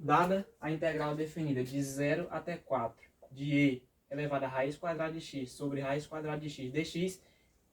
Dada a integral definida de 0 até 4 de e elevado a raiz quadrada de x sobre raiz quadrada de x dx,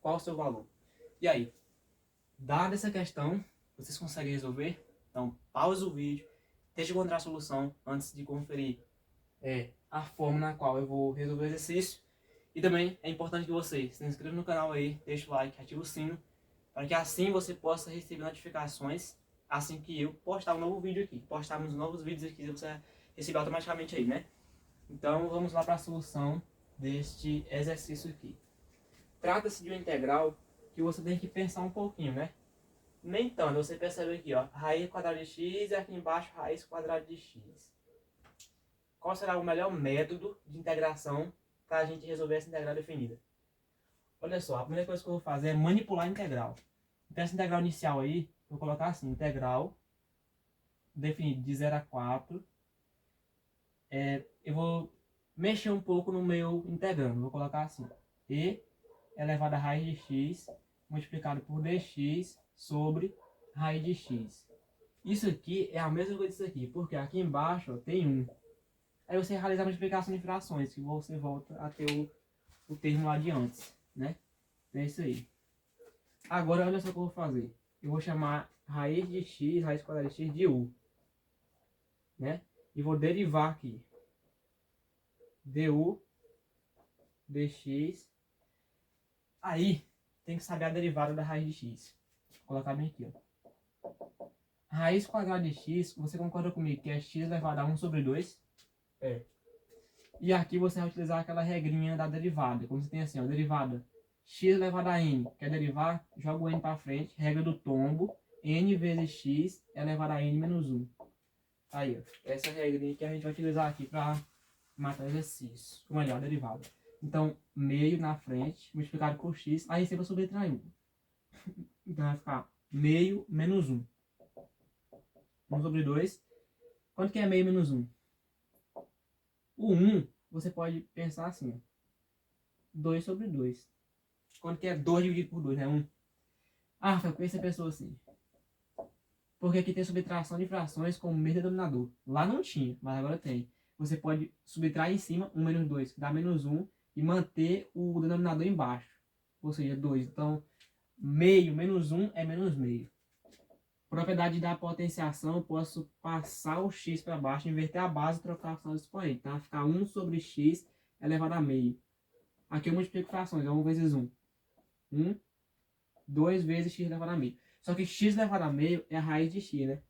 qual o seu valor? E aí, dada essa questão, vocês conseguem resolver? Então, pausa o vídeo, tente encontrar a solução antes de conferir a forma na qual eu vou resolver o exercício. E também é importante que você se inscreva no canal aí, deixe o like, ative o sino, para que assim você possa receber notificações assim que eu postar um novo vídeo aqui. Postarmos novos vídeos aqui, você receber automaticamente aí, né? Então vamos lá para a solução deste exercício aqui. Trata-se de uma integral que você tem que pensar um pouquinho, né? Nem tanto, você percebe aqui, ó, raiz quadrada de x e aqui embaixo raiz quadrada de x. Qual será o melhor método de integração para a gente resolver essa integral definida? Olha só, a primeira coisa que eu vou fazer é manipular a integral. Então essa integral inicial aí, eu vou colocar assim, integral definida de 0 a 4. Eu vou mexer um pouco no meu integrando, vou colocar assim, e elevado a raiz de x multiplicado por dx sobre raiz de x. Isso aqui é a mesma coisa disso aqui, porque aqui embaixo ó, tem 1. Aí você realiza a multiplicação de frações, que você volta a ter o termo lá de antes, né? Então é isso aí. Agora olha só o que eu vou fazer. Eu vou chamar raiz de x, raiz quadrada de x de u, né? E vou derivar aqui. du dx. Aí tem que saber a derivada da raiz de x. Vou colocar bem aqui, ó. Raiz quadrada de x, você concorda comigo que é x elevado a 1 sobre 2? É. E aqui você vai utilizar aquela regrinha da derivada. Como você tem assim, ó, derivada x elevado a n. Quer derivar? Joga o n para frente. Regra do tombo. N vezes x elevado a n menos 1. Aí, ó. Essa regrinha que a gente vai utilizar aqui para matar o exercício. Ou melhor, a derivada. Então, meio na frente, multiplicado por x. Aí você vai subtrair 1. Então vai ficar meio menos 1. 1 sobre 2. Quanto que é meio menos 1? O 1, você pode pensar assim, ó. 2 sobre 2. Quanto que é 2 dividido por 2? É 1. Ah, Rafael, por que você pensou assim? Porque aqui tem subtração de frações com o mesmo denominador. Lá não tinha, mas agora tem. Você pode subtrair em cima 1 menos 2, que dá menos 1, e manter o denominador embaixo. Ou seja, 2. Então, meio menos 1 é menos meio. Propriedade da potenciação, eu posso passar o x para baixo, inverter a base e trocar a fração dos expoentes. Então, vai ficar 1 sobre x elevado a meio. Aqui eu multiplico frações, é 1 vezes 1. 1, 2 vezes x elevado a meio. Só que x elevado a meio é a raiz de x, né?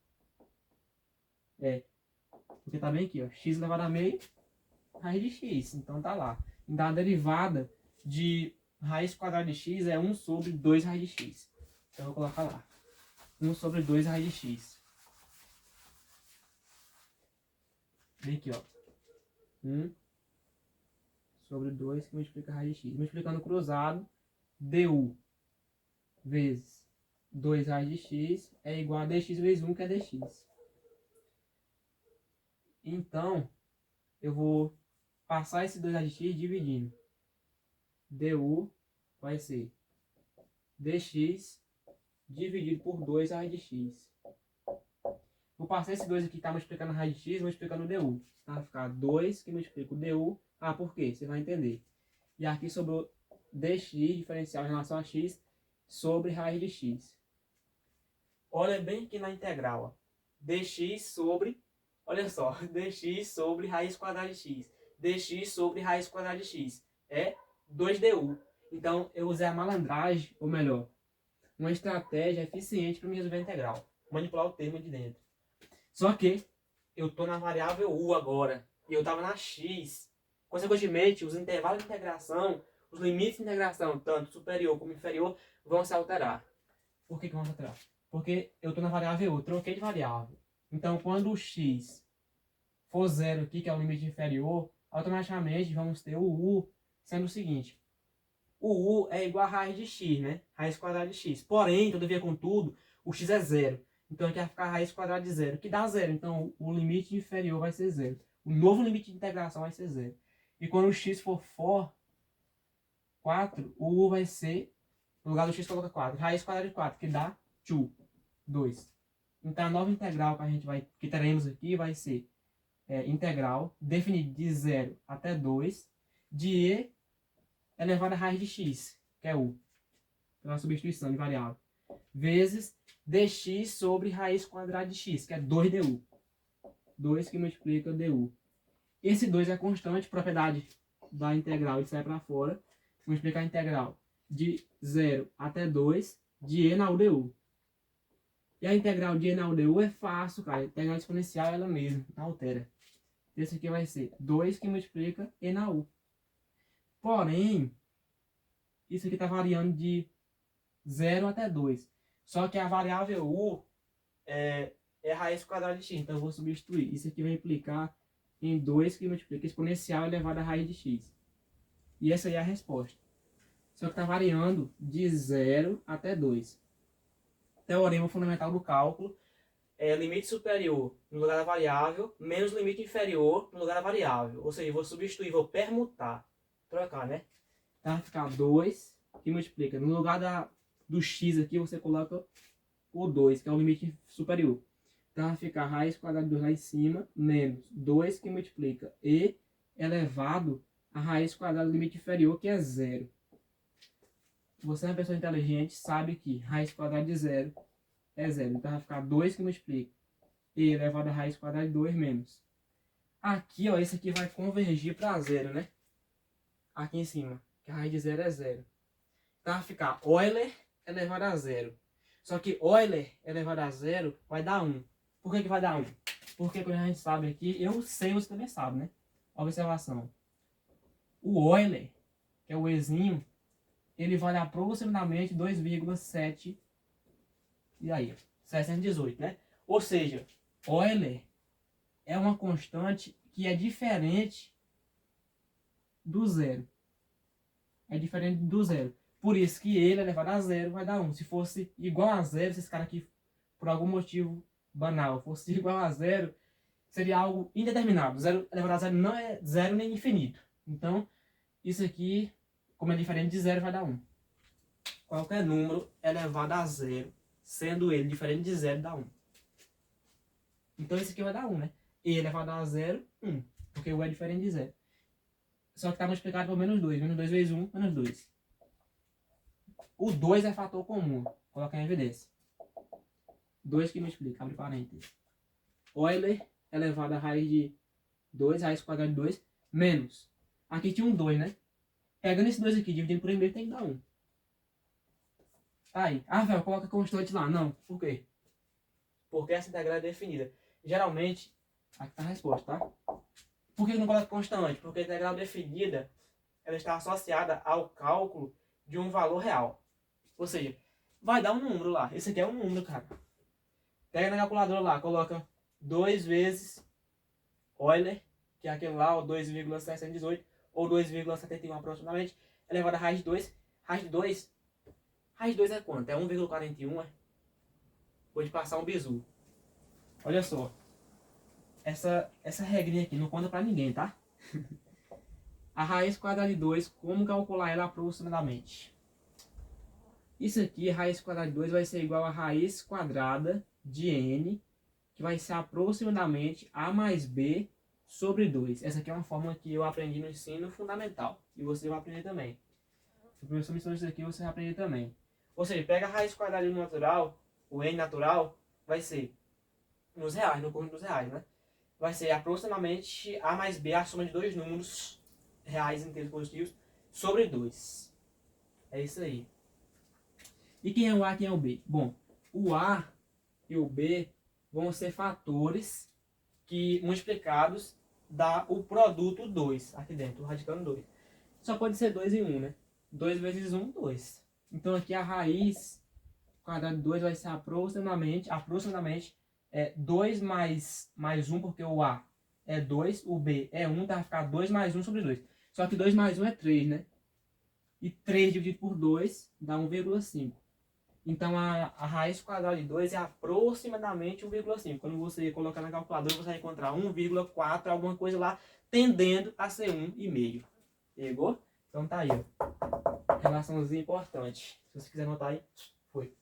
É. Porque tá bem aqui, ó. X elevado a meio, raiz de x. Então tá lá. Então a derivada de raiz quadrada de x é 1 sobre 2 raiz de x. Então eu vou colocar lá. 1 sobre 2 raiz de x. Vem aqui, ó. 1 sobre 2 que multiplica a raiz de x. Multiplicando cruzado, du vezes 2 raiz de x é igual a dx vezes 1, que é dx. Então, eu vou passar esse 2 raiz de x dividindo. du vai ser dx dividido por 2 raiz de x. Vou passar esse 2 aqui que está multiplicando a raiz de x, multiplicando o du. Então vai ficar 2 que multiplica o du. Ah, por quê? Você vai entender. E aqui sobrou dx diferencial em relação a x sobre raiz de x. Olha bem aqui na integral, ó. Dx sobre, olha só, dx sobre raiz quadrada de x. Dx sobre raiz quadrada de x. É 2du. Então eu usei a malandragem, ou melhor, uma estratégia eficiente para me resolver a integral. Manipular o termo de dentro. Só que eu estou na variável u agora. E eu estava na x. Consequentemente, os intervalos de integração, os limites de integração, tanto superior como inferior, vão se alterar. Por que vão se alterar? Porque eu estou na variável u, troquei de variável. Então, quando o x for zero aqui, que é o limite inferior, automaticamente vamos ter o u sendo o seguinte. O u é igual a raiz de x, né? Raiz quadrada de x. Porém, todavia, contudo, o x é zero. Então aqui vai ficar a raiz quadrada de zero, que dá zero. Então o limite inferior vai ser zero. O novo limite de integração vai ser zero. E quando o x for 4, o u vai ser, no lugar do x coloca 4. Raiz quadrada de 4, que dá 2. Então a nova integral que teremos aqui vai ser integral definida de 0 até 2 de e elevado à raiz de x, que é u, pela substituição de variável, vezes dx sobre raiz quadrada de x, que é 2du. 2 que multiplica du. Esse 2 é constante, propriedade da integral, ele sai para fora. Multiplicar a integral de 0 até 2 de e na u du. E a integral de e na u du é fácil, cara. A integral exponencial é ela mesma, não altera. Esse aqui vai ser 2 que multiplica e na u. Porém, isso aqui está variando de 0 até 2. Só que a variável u é raiz quadrada de x. Então eu vou substituir. Isso aqui vai implicar em 2 que multiplica exponencial elevado à raiz de x. E essa aí é a resposta. Só que está variando de 0 até 2. Teorema fundamental do cálculo. Limite superior no lugar da variável, menos limite inferior no lugar da variável. Ou seja, eu vou substituir, vou permutar. Trocar, né? Então vai ficar 2 que multiplica. No lugar do x aqui, você coloca o 2, que é o limite superior. Então vai ficar raiz quadrada de 2 lá em cima, menos 2 que multiplica e elevado a raiz quadrada do limite inferior, que é 0. Você é uma pessoa inteligente, sabe que raiz quadrada de 0 é 0. Então vai ficar 2 que multiplica e elevado a raiz quadrada de 2 menos. Aqui, ó, esse aqui vai convergir para 0, né? Aqui em cima, que a raiz de 0 é 0. Então vai ficar Euler elevado a 0. Só que Euler elevado a 0 vai dar 1. Por que vai dar 1? Porque quando a gente sabe aqui, eu sei, você também sabe, né? Observação. O Euler, que é o Ezinho, ele vale aproximadamente 2,7. E aí? 718, né? Ou seja, Euler é uma constante que é diferente do zero. É diferente do zero. Por isso que ele elevado a 0 vai dar 1. Se fosse igual a 0, se esse cara aqui, por algum motivo banal, fosse igual a 0, seria algo indeterminado. 0 elevado a 0 não é 0 nem infinito. Então, isso aqui, como é diferente de 0, vai dar 1. Qualquer número elevado a 0, sendo ele diferente de 0, dá 1. Então, esse aqui vai dar 1, né? E elevado a 0, 1. Porque o é diferente de 0. Só que está multiplicado por menos 2. Menos 2 vezes 1, menos 2. O 2 é fator comum. Coloca em evidência. 2 que multiplica, abre parênteses. Euler elevado a raiz de 2, raiz quadrada de 2, menos. Aqui tinha um 2, né? Pegando esse 2 aqui, dividindo por meio, tem que dar 1. Aí. Ah, velho, coloca constante lá. Não. Por quê? Porque essa integral é definida. Geralmente, aqui está a resposta, tá? Por que não coloca constante? Porque a integral definida, ela está associada ao cálculo de um valor real. Ou seja, vai dar um número lá. Esse aqui é um número, cara. Pega na calculadora lá, coloca 2 vezes Euler, que é aquele lá, o 2,718, ou 2,71 aproximadamente, elevado a raiz de 2. Raiz de 2? Raiz de 2 é quanto? É 1,41, é? Vou te passar um bizu. Olha só. Essa regrinha aqui não conta pra ninguém, tá? A raiz quadrada de 2, como calcular ela aproximadamente? Isso aqui, a raiz quadrada de 2 vai ser igual a raiz quadrada de n, que vai ser aproximadamente a mais b sobre 2. Essa aqui é uma fórmula que eu aprendi no ensino fundamental. E você vai aprender também. Se o professor me ensinou isso aqui, você vai aprender também. Ou seja, pega a raiz quadrada do natural, o n natural, vai ser nos reais, no conjunto dos reais, né? Vai ser aproximadamente a mais b, a soma de dois números reais inteiros positivos, sobre 2. É isso aí. E quem é o A e quem é o B? Bom, o A e o B vão ser fatores que multiplicados dá o produto 2 aqui dentro, o radicando 2. Só pode ser 2 e 1, né? 2 vezes 1, 2. Então aqui a raiz quadrada de 2 vai ser aproximadamente 2 mais 1, porque o A é 2, o B é 1, então vai ficar 2 mais 1 sobre 2. Só que 2 mais 1 é 3, né? E 3 dividido por 2 dá 1,5. Então a raiz quadrada de 2 é aproximadamente 1,5. Quando você colocar na calculadora, você vai encontrar 1,4, alguma coisa lá, tendendo a ser 1,5. Pegou? Então tá aí, ó. Relaçãozinha importante. Se você quiser anotar aí, foi.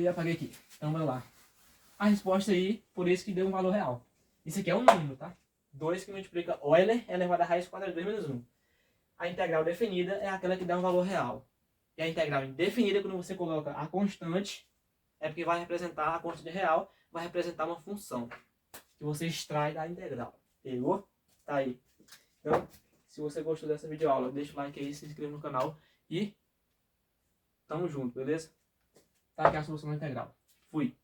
Apaguei aqui. Então, vamos lá. A resposta aí, por isso que deu um valor real. Isso aqui é um número, tá? 2 que multiplica Euler elevado à raiz quadrada de 2 menos 1. A integral definida é aquela que dá um valor real. E a integral indefinida, quando você coloca a constante, é porque vai representar a constante real, vai representar uma função que você extrai da integral. Pegou? Tá aí. Então, se você gostou dessa videoaula, deixa o like aí, se inscreva no canal e tamo junto, beleza? Tá aqui a solução da integral. Fui!